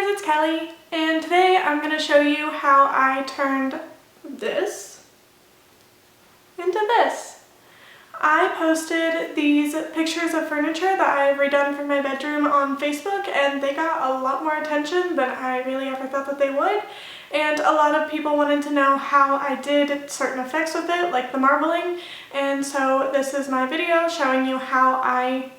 guys, it's Kelly, and today I'm going to show you how I turned this into this. I posted these pictures of furniture that I've redone for my bedroom on Facebook, and they got a lot more attention than I really ever thought that they would. And a lot of people wanted to know how I did certain effects with it, like the marbling, and so this is my video showing you how I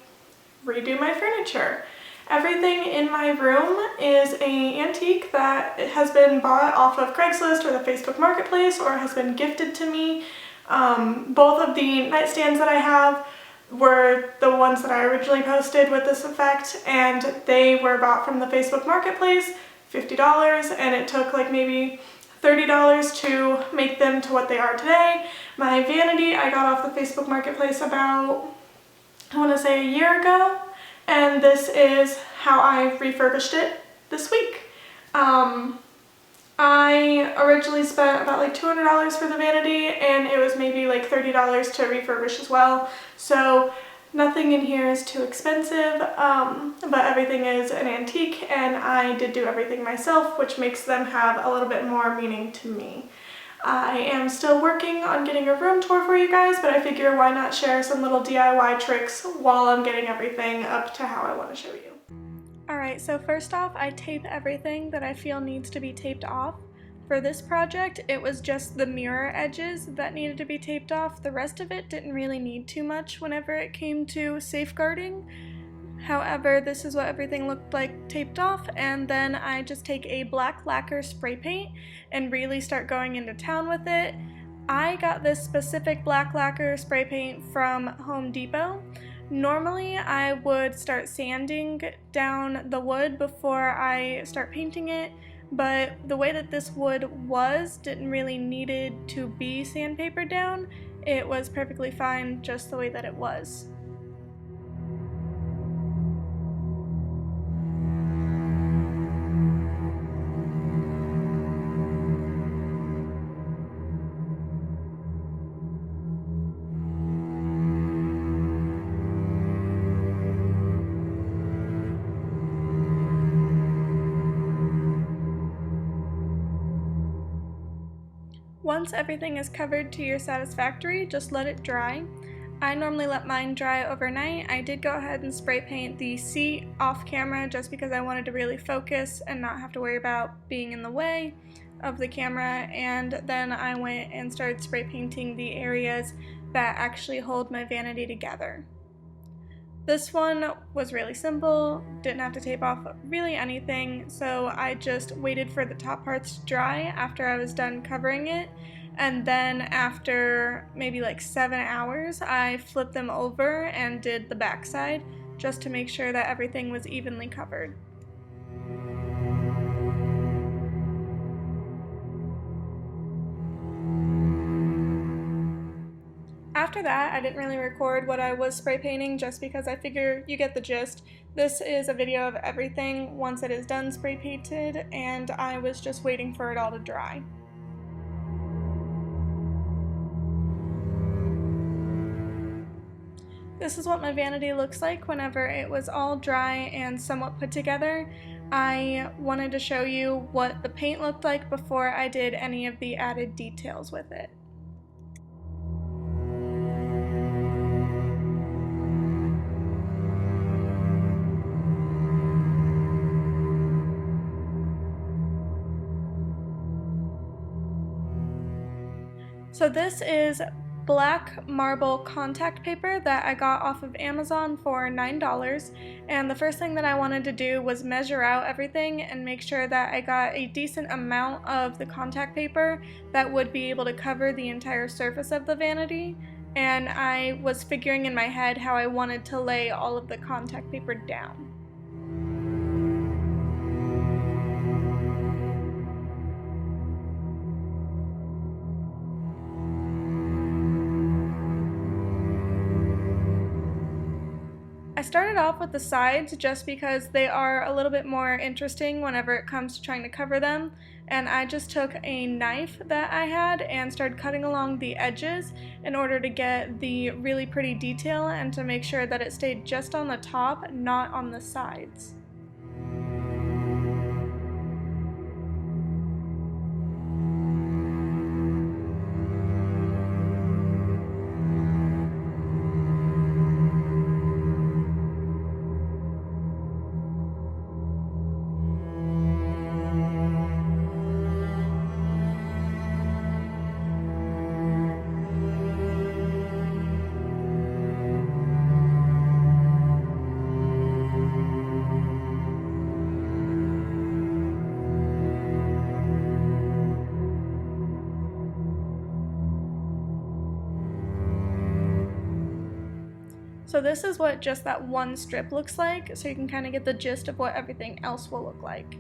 redo my furniture. Everything in my room is an antique that has been bought off of Craigslist or the Facebook Marketplace or has been gifted to me. Both of the nightstands that I have were the ones that I originally posted with this effect, and they were bought from the Facebook Marketplace, $50, and it took like maybe $30 to make them to what they are today. My vanity I got off the Facebook Marketplace about, I want to say, a year ago. And this is how I refurbished it this week. I originally spent about like $200 for the vanity, and it was maybe like $30 to refurbish as well. So nothing in here is too expensive, but everything is an antique, and I did do everything myself, which makes them have a little bit more meaning to me. I am still working on getting a room tour for you guys, but I figure why not share some little DIY tricks while I'm getting everything up to how I want to show you. Alright, so first off, I tape everything that I feel needs to be taped off. For this project, it was just the mirror edges that needed to be taped off. The rest of it didn't really need too much whenever it came to safeguarding. However, this is what everything looked like taped off, and then I just take a black lacquer spray paint and really start going into town with it. I got this specific black lacquer spray paint from Home Depot. Normally I would start sanding down the wood before I start painting it, but the way that this wood was didn't really needed to be sandpapered down. It was perfectly fine just the way that it was. Once everything is covered to your satisfactory, just let it dry. I normally let mine dry overnight. I did go ahead and spray paint the seat off camera just because I wanted to really focus and not have to worry about being in the way of the camera, and then I went and started spray painting the areas that actually hold my vanity together. This one was really simple, didn't have to tape off really anything, so I just waited for the top parts to dry after I was done covering it, and then after maybe like 7 hours I flipped them over and did the back side just to make sure that everything was evenly covered. After that, I didn't really record what I was spray painting just because I figure you get the gist. This is a video of everything once it is done spray painted, and I was just waiting for it all to dry. This is what my vanity looks like whenever it was all dry and somewhat put together. I wanted to show you what the paint looked like before I did any of the added details with it. So this is black marble contact paper that I got off of Amazon for $9, and the first thing that I wanted to do was measure out everything and make sure that I got a decent amount of the contact paper that would be able to cover the entire surface of the vanity, and I was figuring in my head how I wanted to lay all of the contact paper down. I started off with the sides just because they are a little bit more interesting whenever it comes to trying to cover them, and I just took a knife that I had and started cutting along the edges in order to get the really pretty detail and to make sure that it stayed just on the top, not on the sides. So this is what just that one strip looks like, so you can kind of get the gist of what everything else will look like.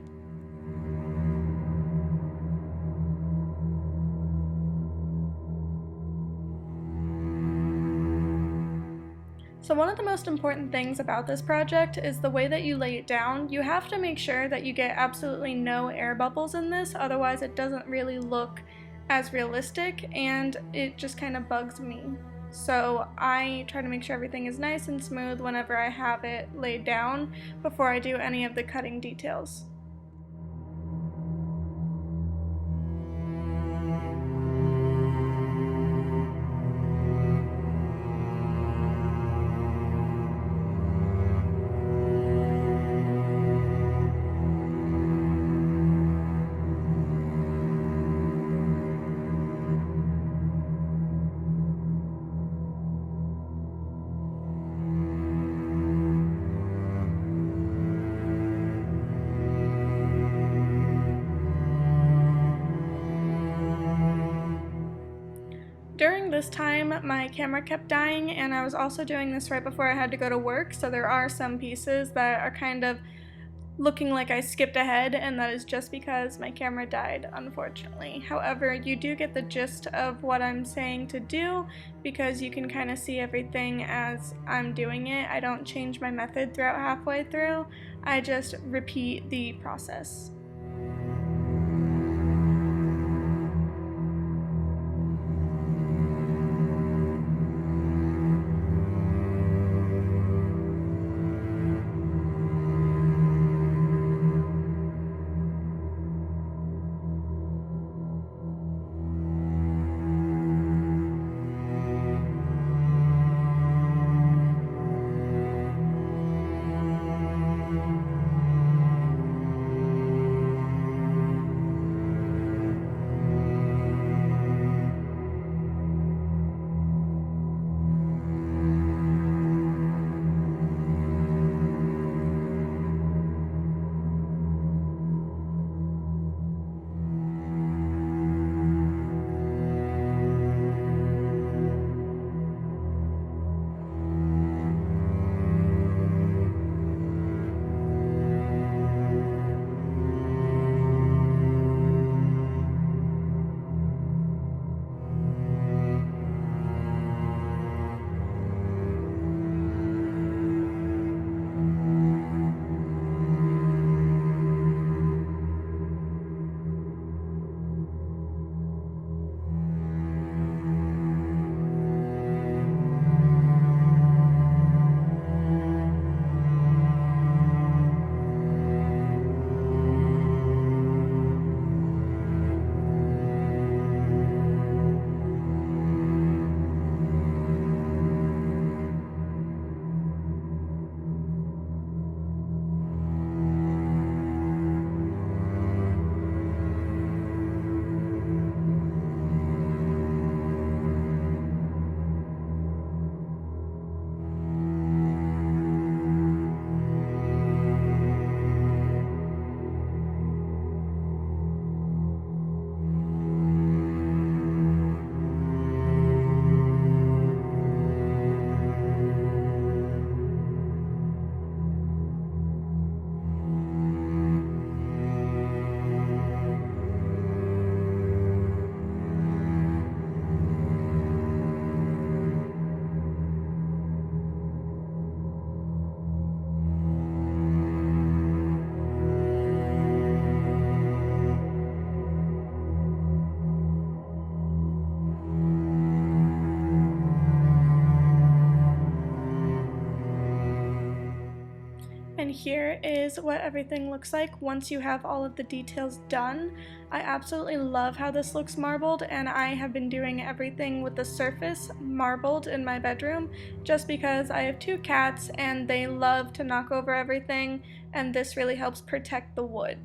So one of the most important things about this project is the way that you lay it down. You have to make sure that you get absolutely no air bubbles in this, otherwise it doesn't really look as realistic and it just kind of bugs me. So I try to make sure everything is nice and smooth whenever I have it laid down before I do any of the cutting details. During this time, my camera kept dying, and I was also doing this right before I had to go to work, so there are some pieces that are kind of looking like I skipped ahead, and that is just because my camera died, unfortunately. However, you do get the gist of what I'm saying to do because you can kind of see everything as I'm doing it. I don't change my method throughout halfway through, I just repeat the process. And here is what everything looks like once you have all of the details done. I absolutely love how this looks marbled, and I have been doing everything with the surface marbled in my bedroom just because I have 2 cats and they love to knock over everything, and this really helps protect the wood.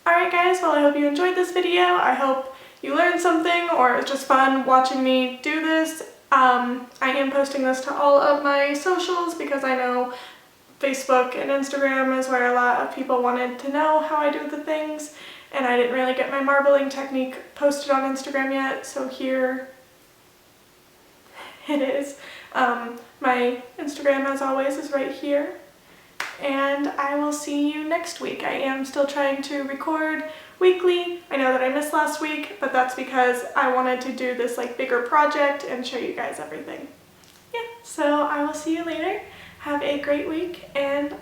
Alright guys, well I hope you enjoyed this video. I hope you learned something or it's just fun watching me do this. I am posting this to all of my socials because I know Facebook and Instagram is where a lot of people wanted to know how I do the things, and I didn't really get my marbling technique posted on Instagram yet, so here it is. My Instagram, as always, is right here. And I will see you next week. I am still trying to record weekly. I know that I missed last week, but that's because I wanted to do this like bigger project and show you guys everything. Yeah, so I will see you later. Have a great week, and